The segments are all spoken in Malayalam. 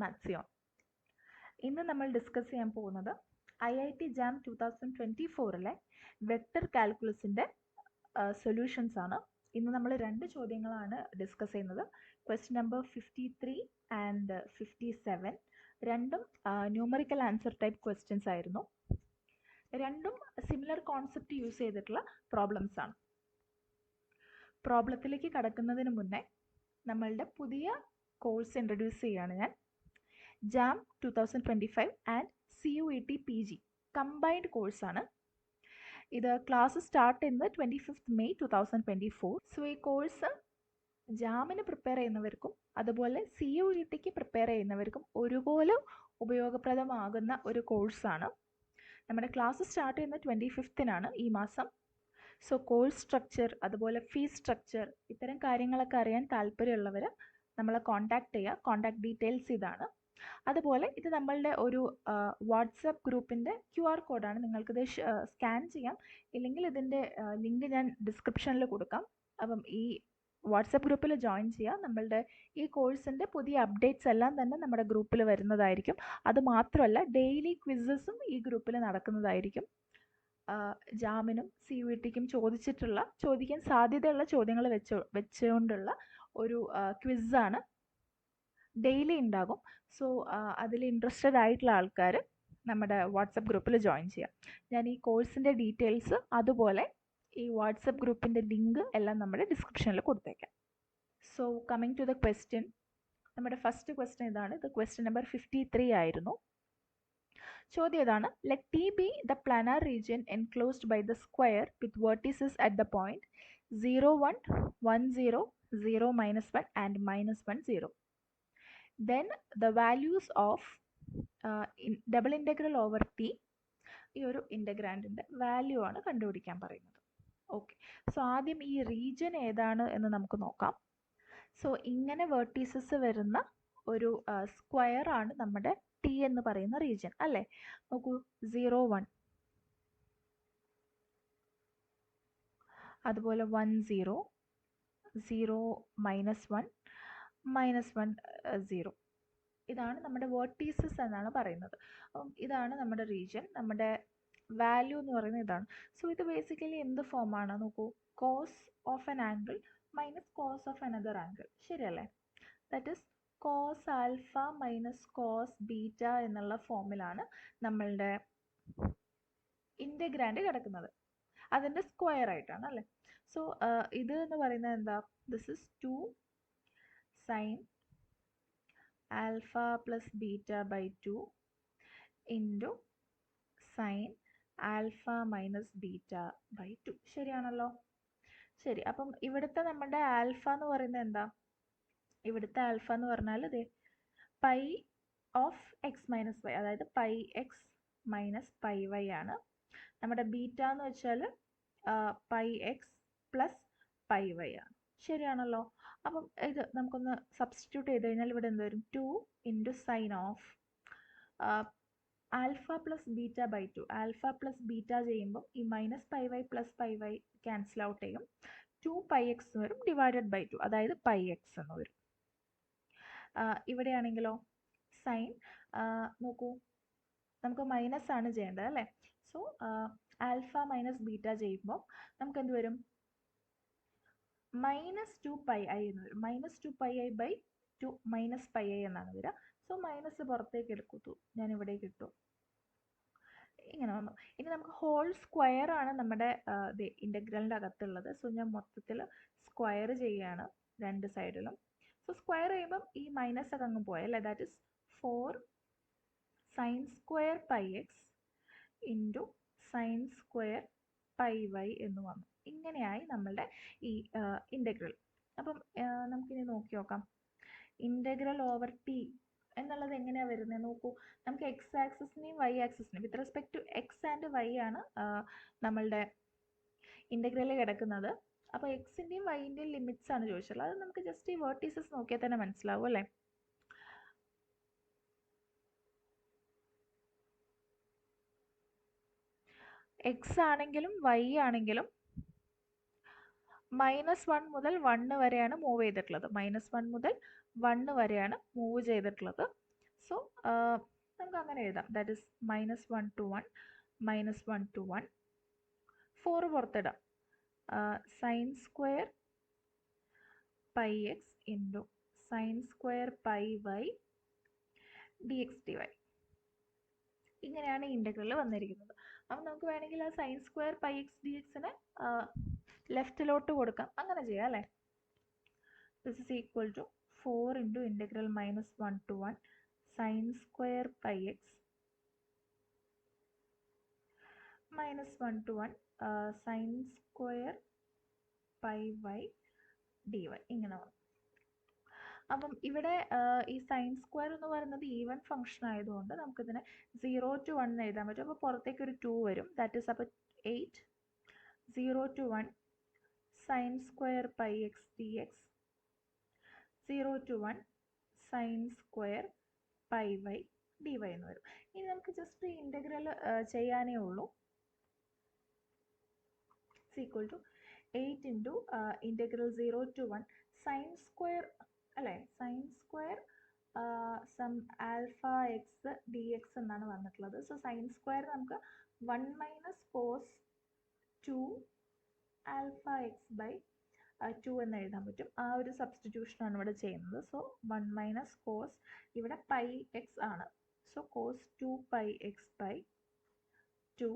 മാത്സിയോൺ. ഇന്ന് നമ്മൾ ഡിസ്കസ് ചെയ്യാൻ പോകുന്നത് IIT JAM 2024 വെക്ടർ കാൽക്കുലസിൻ്റെ സൊല്യൂഷൻസ് ആണ്. ഇന്ന് നമ്മൾ രണ്ട് ചോദ്യങ്ങളാണ് ഡിസ്കസ് ചെയ്യുന്നത്. ക്വസ്റ്റ്യൻ നമ്പർ 53 ആൻഡ് 57 രണ്ടും ന്യൂമറിക്കൽ ആൻസർ ടൈപ്പ് ക്വസ്റ്റ്യൻസ് ആയിരുന്നു. രണ്ടും സിമിലർ കോൺസെപ്റ്റ് യൂസ് ചെയ്തിട്ടുള്ള പ്രോബ്ലംസ് ആണ്. പ്രോബ്ലത്തിലേക്ക് കടക്കുന്നതിന് മുന്നേ നമ്മളുടെ പുതിയ കോഴ്സ് ഇൻട്രൊഡ്യൂസ് ചെയ്യുകയാണ് ഞാൻ. JAM 2025 and CUET PG combined കോഴ്സാണ്. ഇത് ക്ലാസ് സ്റ്റാർട്ട് ചെയ്യുന്നത് 25 May 2024. സോ ഈ കോഴ്സ് ജാമിന് പ്രിപ്പയർ ചെയ്യുന്നവർക്കും അതുപോലെ CUETക്ക് പ്രിപ്പയർ ചെയ്യുന്നവർക്കും ഒരുപോലെ ഉപയോഗപ്രദമാകുന്ന ഒരു കോഴ്സാണ്. നമ്മുടെ ക്ലാസ് സ്റ്റാർട്ട് ചെയ്യുന്നത് 25 ഈ മാസം. സോ കോഴ്സ് സ്ട്രക്ചർ അതുപോലെ ഫീസ് സ്ട്രക്ചർ ഇത്തരം കാര്യങ്ങളൊക്കെ അറിയാൻ താല്പര്യമുള്ളവർ നമ്മളെ കോൺടാക്ട് ചെയ്യുക. കോൺടാക്ട് ഡീറ്റെയിൽസ് ഇതാണ്. അതുപോലെ ഇത് നമ്മളുടെ ഒരു വാട്സപ്പ് ഗ്രൂപ്പിൻ്റെ QR കോഡാണ്. നിങ്ങൾക്കിത് സ്കാൻ ചെയ്യാം, ഇല്ലെങ്കിൽ ഇതിൻ്റെ ലിങ്ക് ഞാൻ ഡിസ്ക്രിപ്ഷനിൽ കൊടുക്കാം. അപ്പം ഈ വാട്സപ്പ് ഗ്രൂപ്പിൽ ജോയിൻ ചെയ്യുക. നമ്മളുടെ ഈ കോഴ്സിൻ്റെ പുതിയ അപ്ഡേറ്റ്സ് എല്ലാം തന്നെ നമ്മുടെ ഗ്രൂപ്പിൽ വരുന്നതായിരിക്കും. അതുമാത്രമല്ല ഡെയിലി ക്വിസസും ഈ ഗ്രൂപ്പിൽ നടക്കുന്നതായിരിക്കും. ജാമിനും CUETക്കും ചോദിക്കാൻ സാധ്യതയുള്ള ചോദ്യങ്ങൾ വെച്ചുകൊണ്ടുള്ള ഒരു ക്വിസാണ്. ഡെയിലി ഉണ്ടാകും. സോ അതിൽ ഇൻട്രസ്റ്റഡ് ആയിട്ടുള്ള ആൾക്കാർ നമ്മുടെ വാട്സപ്പ് ഗ്രൂപ്പിൽ ജോയിൻ ചെയ്യാം. ഞാൻ ഈ കോഴ്സിൻ്റെ ഡീറ്റെയിൽസ് അതുപോലെ ഈ വാട്സപ്പ് ഗ്രൂപ്പിൻ്റെ ലിങ്ക് എല്ലാം നമ്മുടെ ഡിസ്ക്രിപ്ഷനിൽ കൊടുത്തേക്കാം. So coming to the question, നമ്മുടെ ഫസ്റ്റ് ക്വസ്റ്റ്യൻ ഇതാണ്. ഇത് ക്വസ്റ്റ്യൻ നമ്പർ 53 ആയിരുന്നു. ചോദ്യം ഇതാണ്: let T be the planar region enclosed by the square with vertices at the point 0, 1, 1, 0, 0, -1 and -1, 0. Then the values of double integral over T, ഈ ഒരു ഇൻ്റഗ്രാൻഡിൻ്റെ വാല്യൂ ആണ് കണ്ടുപിടിക്കാൻ പറയുന്നത്. ഓക്കെ, സോ ആദ്യം ഈ റീജിയൻ ഏതാണ് എന്ന് നമുക്ക് നോക്കാം. സോ ഇങ്ങനെ വെർട്ടീസസ് വരുന്ന ഒരു സ്ക്വയർ ആണ് നമ്മുടെ T എന്ന് പറയുന്ന റീജിയൻ അല്ലേ. നോക്കൂ, 0, 1, അതുപോലെ 1, 0, 0, -1, -1, 0. ഇതാണ് നമ്മുടെ വെർട്ടീസസ് എന്നാണ് പറയുന്നത്. ഇതാണ് നമ്മുടെ റീജിയൻ. നമ്മുടെ വാല്യൂ എന്ന് പറയുന്നത് ഇതാണ്. സോ ഇത് ബേസിക്കലി എന്ത് ഫോമാണ് നോക്കൂ, cos of an angle minus cos of another angle, ശരിയല്ലേ? That is cos alpha minus cos beta എന്നുള്ള ഫോമിലാണ് നമ്മളുടെ ഇൻ്റഗ്രാൻഡ് കിടക്കുന്നത്. അതിൻ്റെ സ്ക്വയർ ആയിട്ടാണ് അല്ലേ. സോ ഇത് എന്ന് പറയുന്നത് എന്താ, this is 2 sine alpha plus beta by 2 into sine alpha minus beta by 2. ശരിയാണല്ലോ? ശരി. അപ്പം ഇവിടുത്തെ നമ്മുടെ ആൽഫ എന്ന് പറയുന്നത് എന്താ? ഇവിടുത്തെ ആൽഫ എന്ന് പറഞ്ഞാൽ ഇതേ pi of x minus y, അതായത് pi x minus pi y ആണ്. നമ്മുടെ ബീറ്റ എന്ന് വെച്ചാൽ pi x plus pi y ആണ്. ശരിയാണല്ലോ? അപ്പം ഇത് നമുക്കൊന്ന് സബ്സ്റ്റിറ്റ്യൂട്ട് ചെയ്ത് കഴിഞ്ഞാൽ ഇവിടെ എന്ത് വരും? 2 into sine of alpha plus beta by 2. Alpha plus beta ചെയ്യുമ്പോൾ ഈ minus pi y plus pi y cancel out ചെയ്യും. 2 പൈ എക്സ് എന്ന് വരും ഡിവൈഡഡ് ബൈ 2, അതായത് പൈ എക്സ് എന്ന് വരും. ഇവിടെയാണെങ്കിലോ സൈൻ നോക്കൂ, നമുക്ക് മൈനസ് ആണ് ചെയ്യേണ്ടത് അല്ലേ. സോ ആൽഫ മൈനസ് ബീറ്റ ചെയ്യുമ്പോൾ നമുക്ക് എന്ത് വരും? -2 പൈ ഐ എന്ന് വരും. -2 pi i by 2 minus pi i എന്നാണ് വരിക. സോ മൈനസ് പുറത്തേക്ക് എടുക്കൂ, ഞാൻ ഇവിടേക്ക് ഇട്ടു, ഇങ്ങനെ വന്നു. ഇനി നമുക്ക് ഹോൾ സ്ക്വയർ ആണ് നമ്മുടെ ഇൻ്റഗ്രലിൻ്റെ അകത്തുള്ളത്. സോ ഞാൻ മൊത്തത്തിൽ സ്ക്വയർ ചെയ്യുകയാണ് രണ്ട് സൈഡിലും. സോ സ്ക്വയർ ചെയ്യുമ്പം ഈ മൈനസ് ഒക്കെ അങ്ങ് പോയല്ലേ. That is 4 sine square pi x into sine square pi y എന്ന് വന്നു. ഇങ്ങനെയായി നമ്മളുടെ ഈ ഇൻ്റഗ്രൽ. അപ്പം നമുക്കിനി നോക്കി നോക്കാം, ഇൻ്റഗ്രൽ ഓവർ T എന്നുള്ളത് എങ്ങനെയാണ് വരുന്നത് നോക്കൂ. നമുക്ക് എക്സ് ആക്സിസിനെയും വൈ ആക്സിസിനെയും with respect to x and y ആണ് നമ്മളുടെ ഇൻ്റഗ്രലിൽ കിടക്കുന്നത്. അപ്പോൾ എക്സിൻ്റെയും വൈൻ്റെയും ലിമിറ്റ്സ് ആണ് ചോദിച്ചുള്ളത്. അത് നമുക്ക് ജസ്റ്റ് ഈ വെർട്ടീസസ് നോക്കിയാൽ തന്നെ മനസ്സിലാവും അല്ലേ. എക്സ് ആണെങ്കിലും വൈ ആണെങ്കിലും -1 മുതൽ 1 വരെയാണ് മൂവ് ചെയ്തിട്ടുള്ളത്. -1 മുതൽ 1 വരെയാണ് മൂവ് ചെയ്തിട്ടുള്ളത്. സോ നമുക്ക് അങ്ങനെ എഴുതാം. ദാറ്റ് ഇസ് -1 to 1 -1 to 1 4 പുറത്തിടാം. Sine square pi x into sine square pi y d x d y. ഇങ്ങനെയാണ് ഇൻ്റഗ്രൽ വന്നിരിക്കുന്നത്. അപ്പം നമുക്ക് വേണമെങ്കിൽ ആ sine square pi x d എക്സിനെ ലെഫ്റ്റിലോട്ട് കൊടുക്കാം, അങ്ങനെ ചെയ്യാം അല്ലേ. This is equal to 4 into integral -1 to 1 sine square pi x -1 to 1 sine square pi y d y ഇങ്ങനെ വന്നു. അപ്പം ഇവിടെ ഈ സൈൻ സ്ക്വയർ എന്ന് പറയുന്നത് ഈവൻ ഫംഗ്ഷൻ ആയതുകൊണ്ട് നമുക്കിതിനെ 0 to 1 എഴുതാൻ പറ്റും. അപ്പോൾ പുറത്തേക്ക് ഒരു 2 വരും. ദാറ്റ് ഈസ് അപ്പോൾ 8 0 to 1 sine square pi x d x 0 to 1 sine square pi y d y എന്ന് വരും. ഇനി നമുക്ക് ജസ്റ്റ് ഇൻ്റഗ്രൽ ചെയ്യാനേ ഉള്ളൂ. Equal to 8 into integral 0 to 1 sine square അല്ലേ, sine square some alpha x d x എന്നാണ് വന്നിട്ടുള്ളത്. സോ സൈൻ സ്ക്വയർ നമുക്ക് 1 minus cos 2 alpha x by 2 എന്ന് എഴുതാൻ പറ്റും. ആ ഒരു സബ്സ്റ്റിറ്റ്യൂഷനാണ് ഇവിടെ ചെയ്യുന്നത്. സോ 1 മൈനസ് കോസ് ഇവിടെ പൈ എക്സ് ആണ്. So cos 2 pi x by 2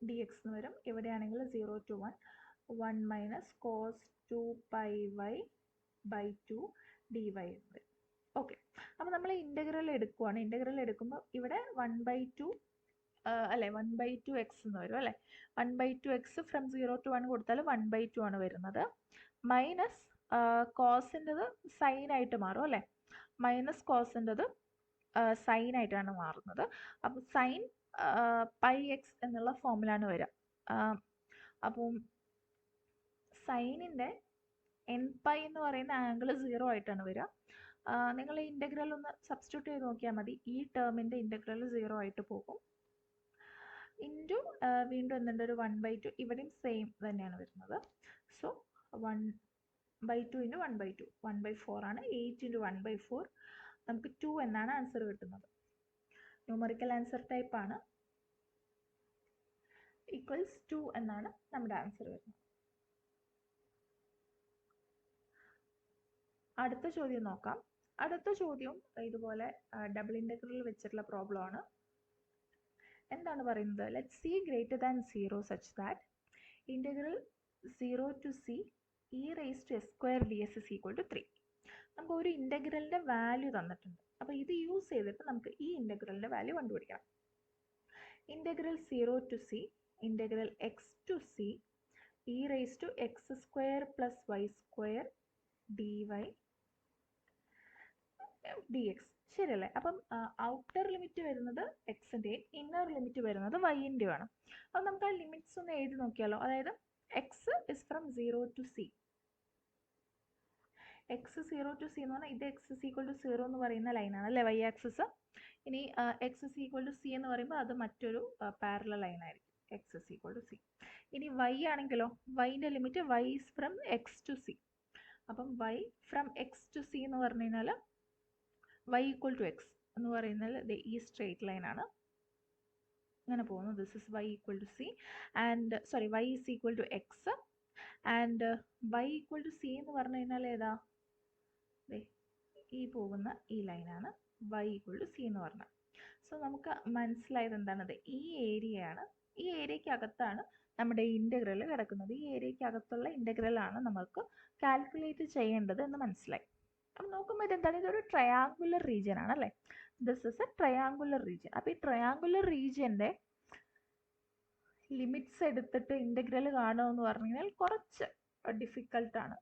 d x എന്ന് വരും. ഇവിടെയാണെങ്കിൽ 0 to 1 1 minus cos 2 pi y by 2 d y എന്ന് വരും. ഓക്കെ, അപ്പോൾ നമ്മൾ ഇൻ്റഗ്രൽ എടുക്കുവാണ്. ഇൻ്റഗ്രൽ എടുക്കുമ്പോൾ ഇവിടെ 1/2 അല്ലേ 1/2 എക്സ് എന്ന് വരും അല്ലേ. 1/2 എക്സ് ഫ്രം 0 to 1 കൊടുത്താൽ 1/2 ആണ് വരുന്നത്. മൈനസ് കോസിൻ്റെത് സൈനായിട്ട് മാറും അല്ലേ. മൈനസ് കോസിൻ്റെത് സൈനായിട്ടാണ് മാറുന്നത്. അപ്പോൾ സൈൻ പൈ എക്സ് എന്നുള്ള ഫോമിലാണ് വരിക. അപ്പം സൈനിൻ്റെ എൻ പൈ എന്ന് പറയുന്ന ആംഗിൾ 0 ആയിട്ടാണ് വരിക. നിങ്ങൾ ഈ ഇൻ്റഗ്രൽ ഒന്ന് സബ്സ്റ്റിറ്റ്യൂട്ട് ചെയ്ത് നോക്കിയാൽ മതി. ഈ ടേമിൻ്റെ ഇൻ്റഗ്രൽ 0 ആയിട്ട് പോകും. ഇൻറ്റു വീണ്ടും എന്തുണ്ട് ഒരു 1/2 ഇവിടെയും സെയിം തന്നെയാണ് വരുന്നത്. സോ 1/2 ഇൻറ്റു 1/2 1/4 ആണ്. 8 ഇൻറ്റു 1/4 നമുക്ക് 2 എന്നാണ് ആൻസർ കിട്ടുന്നത്. ന്യൂമറിക്കൽ ആൻസർ ടൈപ്പ് ആണ്. ഈക്വൽസ് 2 എന്നാണ് നമ്മുടെ ആൻസർ വരുന്നത്. അടുത്ത ചോദ്യം നോക്കാം. അടുത്ത ചോദ്യം ഇതുപോലെ ഡബിൾ ഇൻ്റഗ്രൽ വെച്ചിട്ടുള്ള പ്രോബ്ലം ആണ്. എന്താണ് പറയുന്നത്? Let c greater than 0 such that integral 0 to c e raise to s square d s is equal to 3. നമുക്ക് ഒരു ഇൻ്റഗ്രലിൻ്റെ വാല്യൂ തന്നിട്ടുണ്ട്. അപ്പോൾ ഇത് യൂസ് ചെയ്തിട്ട് നമുക്ക് ഈ ഇൻ്റഗ്രലിൻ്റെ വാല്യൂ കണ്ടുപിടിക്കാം. Integral 0 to c integral x to c e raise to x square plus y square d y d x ശരിയല്ലേ. അപ്പം ഔട്ടർ ലിമിറ്റ് വരുന്നത് എക്സിൻ്റെയും ഇന്നർ ലിമിറ്റ് വരുന്നത് വൈൻ്റെയും ആണ്. അപ്പം നമുക്ക് ആ ലിമിറ്റ്സ് ഒന്ന് എഴുതി നോക്കിയാലോ. അതായത് X is from 0 to c. X 0 to c എന്ന് പറഞ്ഞാൽ ഇത് എക്സ് ഇസ് ഈക്വൽ ടു 0 എന്ന് പറയുന്ന ലൈനാണ് അല്ലേ, വൈ ആക്സിസ്. ഇനി x is equal to c എന്ന് പറയുമ്പോൾ അത് മറ്റൊരു പാരലൽ ലൈനായിരിക്കും, x is equal to c. ഇനി വൈ ആണെങ്കിലോ, വൈൻ്റെ limit y is from x to c. അപ്പം y from x to c എന്ന് പറഞ്ഞു കഴിഞ്ഞാൽ y ഈക്വൽ ടു എക്സ് എന്ന് പറയുന്നത് ഈ സ്ട്രേറ്റ് ലൈനാണ്, ഇങ്ങനെ പോകുന്നു. This is y equal to c and sorry y is equal to x and y equal to c എന്ന് പറഞ്ഞു കഴിഞ്ഞാൽ ഏതാ, ഈ പോകുന്ന ഈ ലൈനാണ് y ഈക്വൽ ടു സി എന്ന് പറഞ്ഞാൽ. സോ നമുക്ക് മനസ്സിലായത് എന്താണത്, ഈ ഏരിയയാണ്, ഈ ഏരിയക്കകത്താണ് നമ്മുടെ ഇൻ്റഗ്രൽ കിടക്കുന്നത്. ഈ ഏരിയക്കകത്തുള്ള ഇൻ്റഗ്രലാണ് നമുക്ക് കാൽക്കുലേറ്റ് ചെയ്യേണ്ടത് എന്ന് മനസ്സിലായി. അപ്പം നോക്കുമ്പോൾ ഇതെന്താണ്, ഇതൊരു ട്രയാങ്കുലർ റീജിയൻ ആണ് അല്ലേ. This is A triangular region. അപ്പോൾ ഈ ട്രയാങ്കുലർ റീജിയൻ്റെ ലിമിറ്റ്സ് എടുത്തിട്ട് ഇൻ്റഗ്രൽ കാണുമെന്ന് പറഞ്ഞു കഴിഞ്ഞാൽ കുറച്ച് ഡിഫിക്കൽട്ടാണ്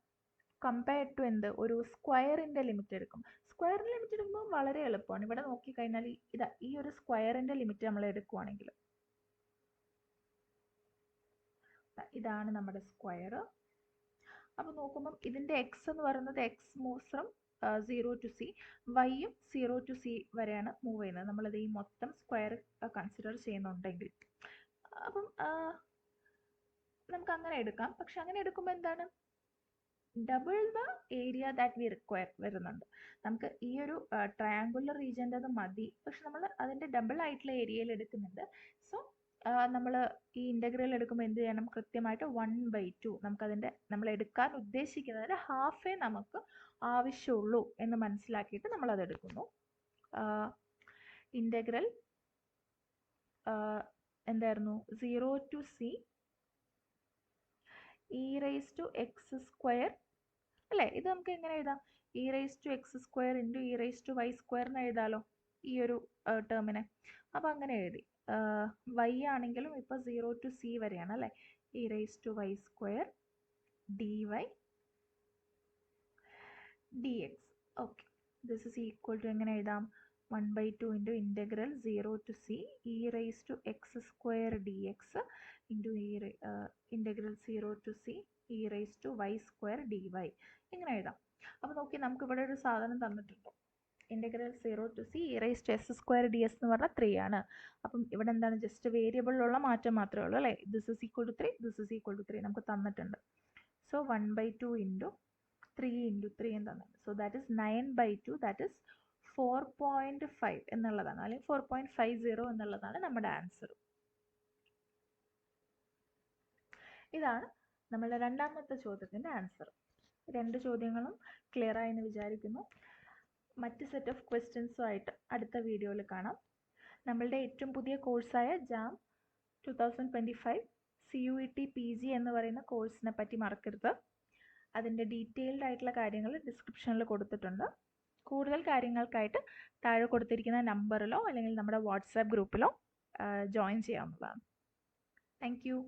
കമ്പയർഡ് ടു എന്ത്, ഒരു സ്ക്വയറിൻ്റെ ലിമിറ്റ് എടുക്കും. സ്ക്വയറിൻ്റെ ലിമിറ്റ് എടുക്കുമ്പോൾ വളരെ എളുപ്പമാണ്. ഇവിടെ നോക്കിക്കഴിഞ്ഞാൽ ഇതാ ഈ ഒരു സ്ക്വയറിൻ്റെ ലിമിറ്റ് നമ്മൾ എടുക്കുവാണെങ്കിൽ ഇതാണ് നമ്മുടെ സ്ക്വയർ. അപ്പോൾ നോക്കുമ്പം ഇതിൻ്റെ എക്സ് എന്ന് പറയുന്നത് X moves from 0 to c, വൈയും 0 to c വരെയാണ് മൂവ് ചെയ്യുന്നത്. നമ്മളത് ഈ മൊത്തം സ്ക്വയർ കൺസിഡർ ചെയ്യുന്നുണ്ടെങ്കിൽ. അപ്പം നമുക്ക് അങ്ങനെ എടുക്കാം. പക്ഷെ അങ്ങനെ എടുക്കുമ്പോൾ എന്താണ്, double the area that we require വരുന്നുണ്ട്. നമുക്ക് ഈ ഒരു ട്രയാങ്കുലർ റീജിയൻ്റെ അത് മതി, പക്ഷെ നമ്മൾ അതിൻ്റെ ഡബിൾ ആയിട്ടുള്ള ഏരിയയിൽ എടുക്കുന്നുണ്ട്. സോ നമ്മൾ ഈ ഇൻ്റഗ്രൽ എടുക്കുമ്പോൾ എന്ത് ചെയ്യണം, കൃത്യമായിട്ട് 1/2 നമുക്കതിൻ്റെ നമ്മൾ എടുക്കാൻ ഉദ്ദേശിക്കുന്നതിന് ഹാഫേ നമുക്ക് ആവശ്യമുള്ളൂ എന്ന് മനസ്സിലാക്കിയിട്ട് നമ്മളത് എടുക്കുന്നു. ഇൻ്റഗ്രൽ എന്തായിരുന്നു, 0 to c e raised to x square അല്ലേ? ഇത് നമുക്ക് എങ്ങനെ എഴുതാം, e raised to x square into e raised to y square എന്ന് എഴുതാലോ ഈ ഒരു ടേമിനെ. അപ്പോൾ അങ്ങനെ എഴുതി. y ആണെങ്കിലും ഇപ്പോൾ 0 to c വരെയാണ് അല്ലേ, e raised to y square dy dx. Okay, this is equal to എങ്ങനെ എഴുതാം, 1/2 into integral 0 to c e raised to x square dx into integral 0 to c e raised to y square dy ഇങ്ങനെ എഴുതാം. അപ്പോൾ നോക്കി, നമുക്ക് ഇവിടെ ഒരു സാധനം തന്നിട്ടുണ്ട്, integral 0 to c e raised to s square ds എന്ന് പറഞ്ഞാൽ 3 ആണ്. അപ്പം ഇവിടെ എന്താണ്, ജസ്റ്റ് വേരിയബിളിലുള്ള മാറ്റം മാത്രമേ ഉള്ളൂ അല്ലേ. This is equal to 3, this is equal to 3 നമുക്ക് തന്നിട്ടുണ്ട്. സോ 1/2 into 3 into 3 എന്ന് തന്നിട്ടുണ്ട്. So that is 9/2, that is 4.5 എന്നുള്ളതാണ്, അല്ലെങ്കിൽ 4.50 എന്നുള്ളതാണ് നമ്മുടെ ആൻസർ. ഇതാണ് നമ്മളുടെ രണ്ടാമത്തെ ചോദ്യത്തിൻ്റെ ആൻസർ. രണ്ട് ചോദ്യങ്ങളും ക്ലിയർ ആയെന്ന് വിചാരിക്കുന്നു. മറ്റ് സെറ്റ് ഓഫ് ക്വസ്റ്റ്യൻസുമായിട്ട് അടുത്ത വീഡിയോയിൽ കാണാം. നമ്മളുടെ ഏറ്റവും പുതിയ കോഴ്സായ ജാം 2025 CUET PG എന്ന് പറയുന്ന കോഴ്സിനെ പറ്റി മറക്കരുത്. അതിൻ്റെ ഡീറ്റെയിൽഡ് ആയിട്ടുള്ള കാര്യങ്ങൾ ഡിസ്ക്രിപ്ഷനിൽ കൊടുത്തിട്ടുണ്ട്. കൂടുതൽ കാര്യങ്ങൾക്കായിട്ട് താഴെ കൊടുത്തിരിക്കുന്ന നമ്പറിലോ അല്ലെങ്കിൽ നമ്മുടെ വാട്സാപ്പ് ഗ്രൂപ്പിലോ ജോയിൻ ചെയ്യാവുന്നതാണ്. Thank you.